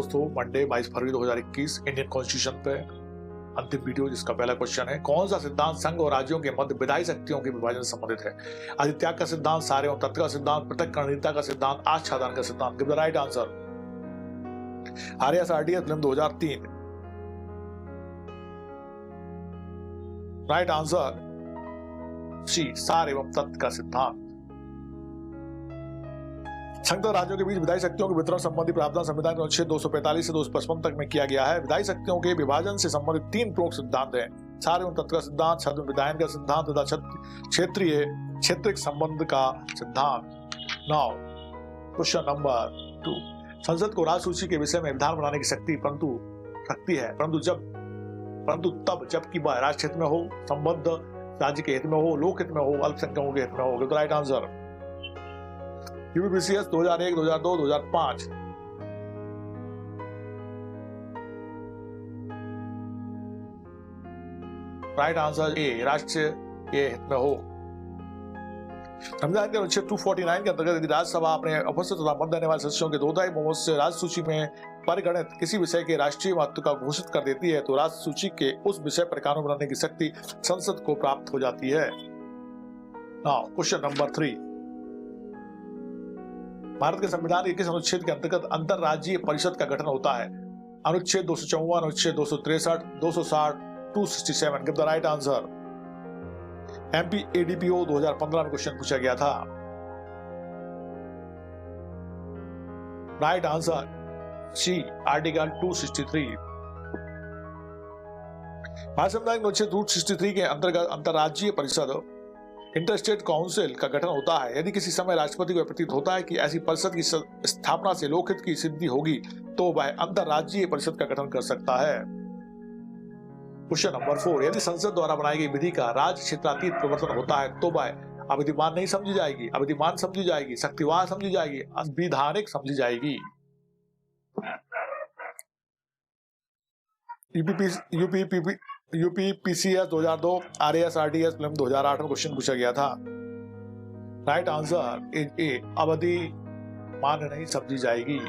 दोस्तों, मंडे 22 फरवरी 2021 Indian constitution पे अंतिम वीडियो, जिसका पहला क्वेश्चन है, कौन सा सिद्धांत संघ और राज्यों के मध्य विधायी शक्तियों के विभाजन से संबंधित है? अधित्याग का सिद्धांत, सारे एवं तत्व का सिद्धांत, पृथक करणीयता का सिद्धांत, आच्छादन का सिद्धांत। Give the right answer. RSRDS film 2003। Right answer C, सार एवं तत्व का सिद्धांत। संघ और राज्यों के बीच विधायी शक्तियों के वितरण संबंधी प्रावधान संविधान के अनुच्छेद 245 से 255 तक में किया गया है। विधायी शक्तियों के विभाजन से संबंधित तीन प्रमुख सिद्धांत हैं: सार एवं तत्व का सिद्धांत, छद्म विधायन का सिद्धांत तथा क्षेत्रिक संबंध का सिद्धांत। नाउ क्वेश्चन नंबर 2, संसद को राज्य सूची के विषय में विधान बनाने की शक्ति रखती है, परंतु तब जबकि वह राष्ट्र हित में हो, संबद्ध राज्य के हित में हो, लोक हित में हो, अल्पसंख्यकों के हित में हो। Give the right answer. UPPCS 2001, 2002, 2005। Right answer A, राष्ट्र के हित में हो। संविधान के अनुच्छेद 249 के अंतर्गत यदि राज्यसभा अपने उपस्थित तथा मत देने वाले सदस्यों के 2/3 बहुमत से राज्य सूची में परिगणित किसी विषय के राष्ट्रीय महत्व का घोषित कर देती है, तो राज्य सूची के उस विषय पर कानून बनाने की शक्ति संसद को प्राप्त हो जाती है। नाउ क्वेश्चन नंबर 3, भारत के संविधान के किस अनुच्छेद के अंतर्गत अंतरराज्यीय परिषद का गठन होता है? अनुच्छेद 254, अनुच्छेद 263, 260, 267। Give the right answer. MPADPO 2015 में क्वेश्चन पूछा गया था। Right answer C, article 263। भारत संविधान के अनुच्छेद 263 के अंतर्गत अंतरराज्यीय परिषद इंटरस्टेट काउंसिल का गठन होता है। यदि किसी समय राष्ट्रपति को प्रतीत होता है कि ऐसी परिषद की स्थापना से लोकहित की सिद्धि होगी, तो वह अंतरराज्यीय परिषद का गठन कर सकता है। क्वेश्चन नंबर 4, यदि संसद द्वारा बनाई गई विधि का राज्य क्षेत्रातीत प्रवर्तन होता है, तो वह अविधिमान नहीं समझी जाएगी, अविधिमान समझी जाएगी, शक्तिवान समझी जाएगी, असंवैधानिक समझी जाएगी। यूपीपीसीएस 2002, RSRDS फिल्म 2008 में क्वेश्चन पूछा गया था। राइट आंसर इज ए, अवधि मान नहीं समझी जाएगी।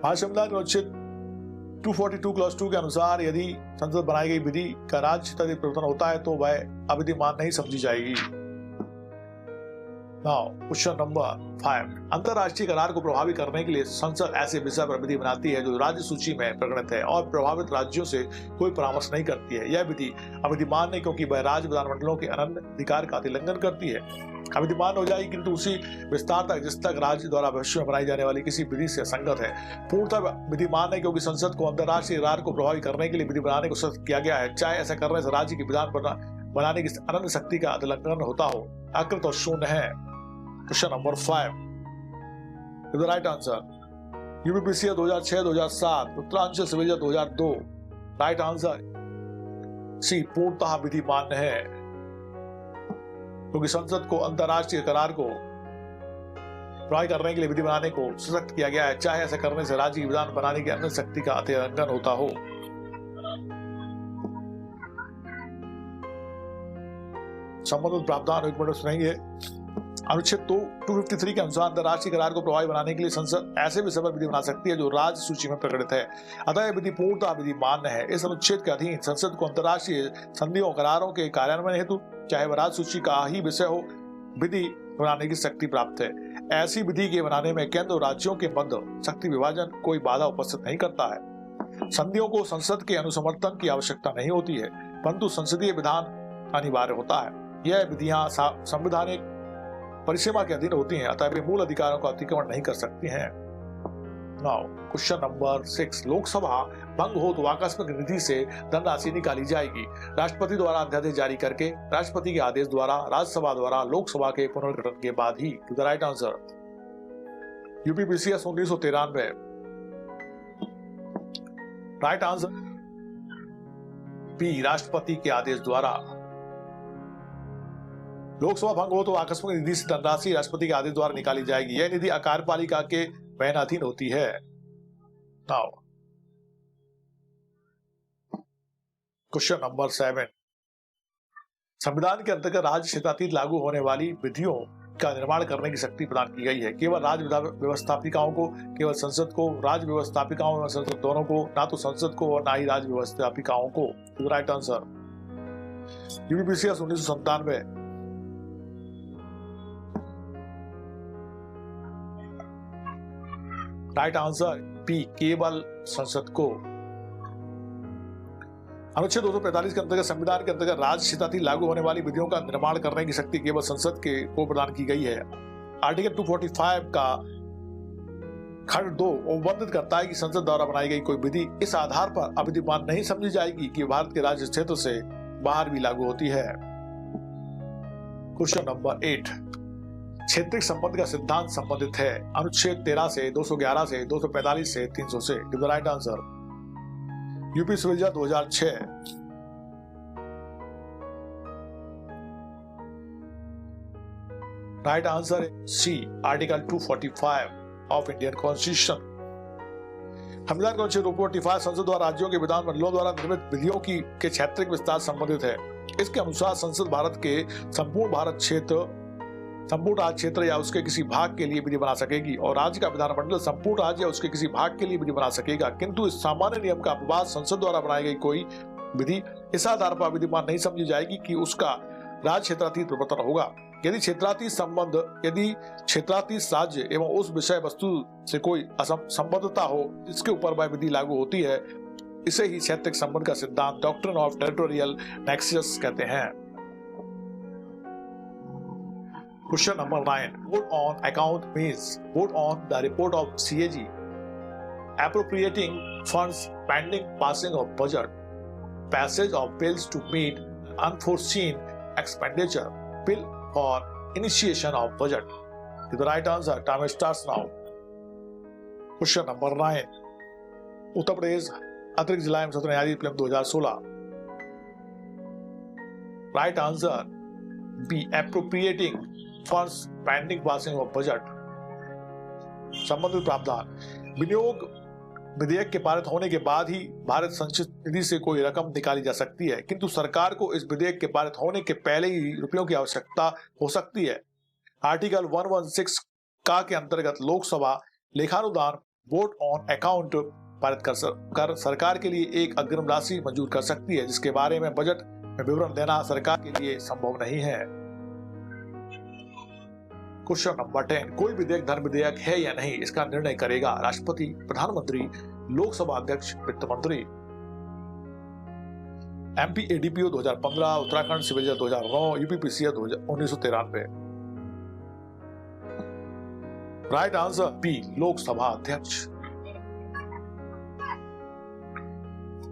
भारत संविधान के अनुच्छेद 242 क्लॉज 2 के अनुसार यदि संसद बनाई गई विधि का राज्य क्षेत्रातीत प्रवर्तन होता है, तो वह अविधिमान नहीं समझी जाएगी। नाउ क्वेश्चन नंबर 5, अंतरराष्ट्रीय करार को प्रभावी करने के लिए संसद ऐसे विषय पर विधि बनाती है जो राज्य सूची में प्रकटित है और प्रभावित राज्यों से कोई परामर्श नहीं करती है। यह विधि अविधिमान नहीं, क्योंकि वह राज्य विधानमंडलों के अनन्य अधिकार का उल्लंघन करती है। अविधिमान हो जाएगी किंतु उसी विस्तार तक जिस तक राज्य द्वारा भविष्य में बनाई जाने वाली किसी विधि से संगत है। पूर्णतः विधिमान है, क्योंकि संसद को अंतरराष्ट्रीय करार को प्रभावी करने के लिए विधि बनाने को सख्त किया गया है, चाहे ऐसा करने से राज्य की विधान बनाने की अनन्य शक्ति का उल्लंघन होता हो। अकृत और शून्य है। Question number 5, give the right answer. UPPCS 2006, 2007, Uttaranchal civil 2002। Right answer C, पूर्णतः विधि मान्य है, क्योंकि संसद को अंतरराष्ट्रीय करार को प्रभावी करने के लिए विधि बनाने को सशक्त किया गया है, चाहे ऐसा करने से राज्य की विधान बनाने की अन्य शक्ति का उल्लंघन होता हो। संबंधित प्रावधान एक मिनट सुनेंगे। अनुच्छेद 253 के अनुसार अंतरराष्ट्रीय करार को प्रभावी बनाने के लिए संसद ऐसे विषय पर विधि बना सकती है जो राज्य सूची में प्रकटित है, अतः यह विधि पूर्णतः विधि मान्य है। इस अनुच्छेद के अधीन संसद को अंतरराष्ट्रीय संधियों करारों के कार्यान्वयन हेतु, चाहे वह राज्य सूची का ही विषय हो, विधि बनाने की शक्ति प्राप्त है। ऐसी विधि के बनाने में केंद्र और राज्यों के मध्य शक्ति विभाजन कोई बाधा उपस्थित नहीं करता है। संधियों को संसद के अनुसमर्थन की आवश्यकता नहीं होती है, परंतु संसदीय विधान अनिवार्य होता है। यह विधियां संवैधानिक परिसीमा के अधीन होती हैं, अतः वे मूल अधिकारों का अतिक्रमण नहीं कर सकती हैं। नाउ क्वेश्चन नंबर 6, लोकसभा भंग हो तो आकस्मिक निधि से धनराशि निकाली जाएगी। राष्ट्रपति द्वारा अध्यादेश जारी करके, राष्ट्रपति के आदेश द्वारा, राज्यसभा द्वारा, लोकसभा के पुनर्गठन के बाद ही। The right answer UPPCS 1993। Right answer B, राष्ट्रपति के आदेश द्वारा। लोकसभा भंग हो तो आकस्मिक निधि से धनराशि राष्ट्रपति के आदेश द्वारा निकाली जाएगी। यह निधि कार्यपालिका के वहनाधीन होती है। नाउ क्वेश्चन नंबर 7, संविधान के अंतर्गत राज्य क्षेत्रातीत लागू होने वाली विधियों का निर्माण करने की शक्ति प्रदान की गई है। केवल राज्य व्यवस्थापिकाओं को, केवल संसद को, राज्य व्यवस्थापिकाओं और संसद दोनों को, ना तो संसद को और ना ही राज्य व्यवस्थापिकाओं को। Right answer UPPCS 1997। Right answer B केवल संसद को। अनुच्छेद 245 के अंतर्गत संविधान के अंतर्गत राज्य क्षेत्राधीन लागू होने वाली विधियों का निर्माण करने की शक्ति केवल संसद को प्रदान की गई है। आर्टिकल 245 का खंड 2 वर्णित करता है कि संसद द्वारा बनाई गई कोई विधि इस आधार पर अविद्यमान नहीं समझी जाएगी कि भारत के राज्य क्षेत्र से बाहर भी लागू होती है। क्वेश्चन नंबर 8, क्षेत्रीय संबंध का सिद्धांत संबंधित है अनुच्छेद 13 से, 211 से, 245 से, 300 से। Give the right answer. UP civil 2006। Right answer C article 245 of Indian constitution. संविधान का अनुच्छेद 245 संसद द्वारा राज्यों के विधान मंडलों द्वारा निर्मित विधियों के क्षेत्रीय विस्तार संबंधित है। इसके अनुसार संसद भारत के संपूर्ण राज्य क्षेत्र या उसके किसी भाग के लिए विधि बना सकेगी और राज्य का विधानमंडल संपूर्ण राज्य या उसके किसी भाग के लिए विधि बना सकेगा, किंतु इस सामान्य नियम का अपवाद संसद द्वारा बनाई गई कोई विधि इस आधार पर विद्यमान नहीं समझी जाएगी कि उसका राज्य क्षेत्रातीत प्रवर्तन होगा। यदि क्षेत्रातीत राज्य एवं उस विषय वस्तु से कोई असंबद्धता हो जिसके ऊपर वह विधि लागू होती है, इसे ही क्षेत्रीय संबंध का सिद्धांत डॉक्ट्रिन ऑफ टेरिटोरियल नेक्सस कहते हैं। Question number 9. Vote on account means vote on the report of CAG, appropriating funds pending passing of budget, passage of bills to meet unforeseen expenditure, bill for initiation of budget. Is the right answer. Time starts now. Question number 9. Uttar Pradesh अतिरिक्त जिला एवं सत्र न्यायाधीश फिल्म 2016। Right answer B appropriating funds pending passing of budget. संबंधित प्रावधान। विनियोग विधेयक के पारित होने के बाद ही भारत संचित निधि से कोई रकम निकाली जा सकती है, किंतु सरकार को इस विधेयक के पारित होने के पहले ही रुपयों की आवश्यकता हो सकती है। आर्टिकल 116 का के अंतर्गत लोकसभा लेखानुदान वोट ऑन अकाउंट पारित कर सरकार के लिए एक अग्रिम राशि मंजूर कर सकती है, जिसके बारे में बजट में विवरण देना सरकार के लिए संभव नहीं है। Question number 10। कोई विधेयक धन विधेयक है या नहीं, इसका निर्णय करेगा राष्ट्रपति, प्रधानमंत्री, लोकसभा अध्यक्ष, वित्त मंत्री। MP ADPO 2015, Uttarakhand civil 2009, UPPCS 1993। Right answer B Lok Sabha अध्यक्ष।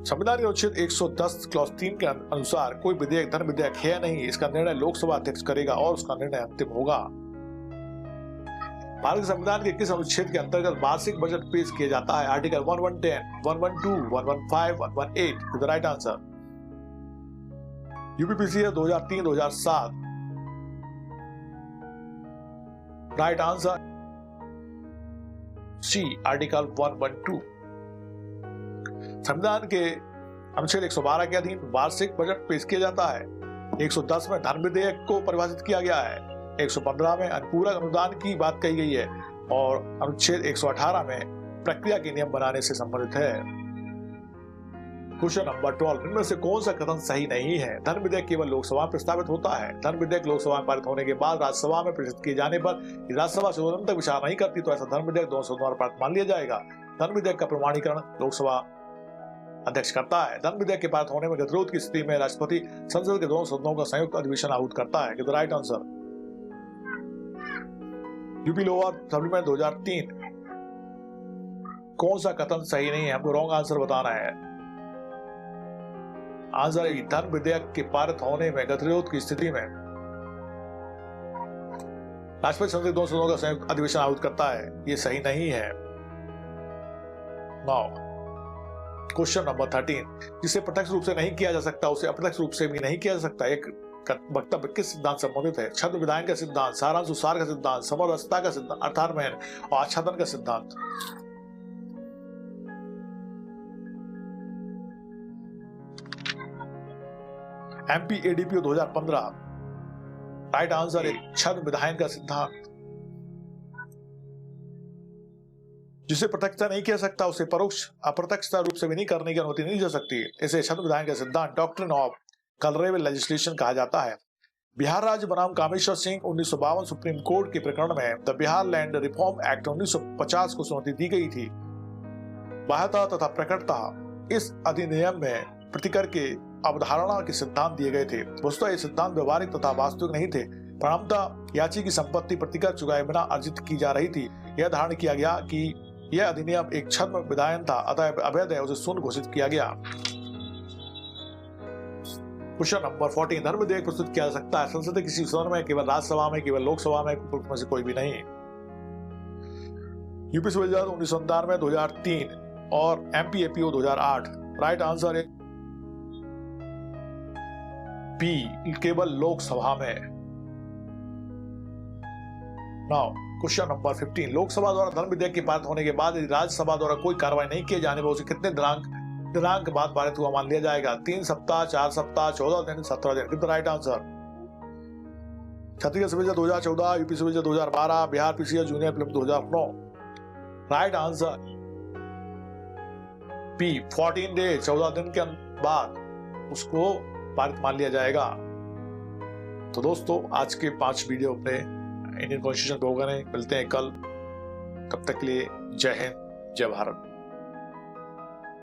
संविधान के अनुच्छेद 110 क्लॉज 3 के अनुसार कोई विधेयक धन विधेयक है या नहीं, इसका निर्णय लोकसभा अध्यक्ष करेगा और उसका निर्णय अंतिम होगा। भारत के संविधान के किस अनुच्छेद के अंतर्गत वार्षिक बजट पेश किया जाता है? Article 1110, 112, 115, 118। The right answer UPPCS 2003, 2007। Right answer C article 112। संविधान के अनुच्छेद 112 के अधीन वार्षिक बजट पेश किया जाता है। 110 में धन विधेयक को परिभाषित किया गया है। 115 में अनुपूरक अनुदान की बात कही गई है और अनुच्छेद 118 में प्रक्रिया के नियम बनाने से संबंधित है। Question number 12। इनमें से कौन सा कथन सही नहीं है? धन विधेयक केवल लोकसभा में प्रस्तावित होता है। धन विधेयक लोकसभा में पारित होने के बाद राज्यसभा में प्रेषित किए जाने पर राज्यसभा स्वतंत्र तक विचार नहीं करती, तो ऐसा धन विधेयक दोनों सदनों द्वारा पारित मान लिया जाएगा। धन विधेयक का प्रमाणीकरण लोकसभा अध्यक्ष करता है। धन विधेयक के पारित होने में गतिरोध की स्थिति में राष्ट्रपति संसद के दोनों सदनों का संयुक्त अधिवेशन आहूत करता है। Right answer UP lower supplement 2003। कौन सा कथन सही नहीं है? हमको रॉन्ग आंसर बताना है। आंसर धन विधेयक के पारित होने में गतिरोध की स्थिति में राष्ट्रपति संसद के दोनों सदनों का संयुक्त अधिवेशन आहूत करता है, ये सही नहीं है। Now question number 13। जिसे प्रत्यक्ष रूप से नहीं किया जा सकता उसे अप्रत्यक्ष रूप से भी नहीं किया जा सकता। एक वक्तव्य किस सिद्धांत से संबंधित है? छद्म विधायन का सिद्धांत, सारांश सार का सिद्धांत, समरसता का सिद्धांत, अर्थार्मयन और आच्छादन का सिद्धांत। MP ADPO 2015। राइट आंसर एक छद्म विधायन का सिद्धांत। जिसे प्रत्यक्षता नहीं कह सकता उसे परोक्ष अप्रत्यक्षता रूप से भी नहीं करने की अनुमति नहीं जा सकती। इसे छद्म विधायन का सिद्धांत डॉक्ट्रिन ऑफ कलरेबल लेजिस्लेशन कहा जाता है। बिहार राज्य बनाम कामेश्वर सिंह 1952 सुप्रीम कोर्ट के प्रकरण में the Bihar land reform act 1950 को चुनौती दी गई थी। बाह्यता तथा प्रकटता इस अधिनियम में प्रतिकर के अवधारणा के सिद्धांत दिए गए थे। वस्तुतः ये सिद्धांत व्यवहारिक तथा वास्तविक नहीं थे। परिणामतः याची की संपत्ति प्रतिकर चुकाए बिना अर्जित की जा रही थी। यह धारण किया गया कि यह अधिनियम एक छद्म विधायन था, अतः अवैध है, उसे शून्य घोषित किया गया। क्वेश्चन नंबर 14 धर्म विधेयक प्रस्तुत किया जा सकता है संसद के किसी सदन में, केवल राज्यसभा में, केवल लोकसभा में से कोई भी नहीं। यूपी सिविल जज 1997, 2003 और एमपीएपीओ 2008। राइट आंसर है बी, केवल लोकसभा में। नाउ क्वेश्चन नंबर 15 लोकसभा द्वारा धर्म विधेयक के पारित होने के बाद यदि राज्यसभा द्वारा कोई कार्रवाई नहीं किए जाने पर उसे कितने दिनांक बाद पारित हुआ मान लिया जाएगा? 3 सप्ताह, 4 सप्ताह, 14 दिन, 17 दिन। कितना राइट आंसर? छत्तीसगढ़ सिविल जज 2014, यूपी सिविल जज 2012, Bihar PCS junior prelims 2009। Right answer B, 14 day, 14 दिन के बाद उसको पारित मान लिया जाएगा। तो दोस्तों आज के 5 वीडियो अपने इंडियन कॉन्स्टिट्यूशन पे हो गए। मिलते हैं कल, तब तक के लिए जय हिंद, जय भारत।